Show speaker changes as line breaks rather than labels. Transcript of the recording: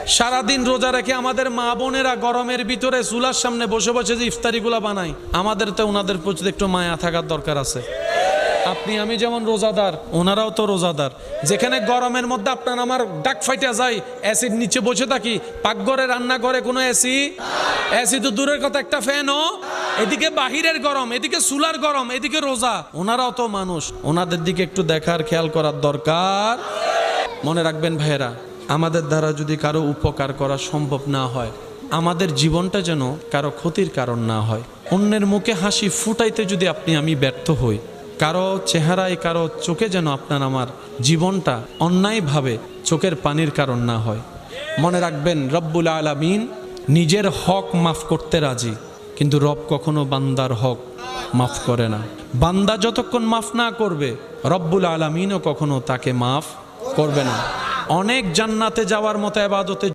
সারাদিন রোজা রেখে আমাদের মা বোনেরা গরমের ভিতরে চুলার সামনে বসে বসে যে ইফতারিগুলো বানায়, আমাদের তো ওনাদের প্রতি একটু মায়া থাকার দরকার আছে। আপনি আমি যেমন রোজাদার, ওনারাও তো রোজাদার। যেখানে গরমের মধ্যে আপনার আমার ডাক ফাইটা যায়, অ্যাসিড নিচে বসে থাকি, পাকঘরে রান্না করে কোনো এসি তো দূরের কথা, একটা ফ্যানও, এদিকে বাহিরের গরম, এদিকে চুলার গরম, এদিকে রোজা। ওনারাও তো মানুষ, ওনাদের দিকে একটু দেখার খেয়াল করার দরকার। মনে রাখবেন ভাইয়েরা, আমাদের দ্বারা যদি কারো উপকার করা সম্ভব না হয়, আমাদের জীবনটা যেন কারো ক্ষতির কারণ না হয়। অন্যের মুখে হাসি ফুটাইতে যদি আপনি আমি ব্যর্থ হই, কারো চেহারায় কারো চোখে যেন আপনার আমার জীবনটা অন্যায়ভাবে চোখের পানির কারণ না হয়। মনে রাখবেন, রব্বুল আলামিন নিজের হক মাফ করতে রাজি, কিন্তু রব কখনো বান্দার হক মাফ করে না। বান্দা যতক্ষণ মাফ না করবে, রব্বুল আলামিনও কখনো তাকে মাফ করবে না। অনেক জান্নাতে যাওয়ার মতো ইবাদতে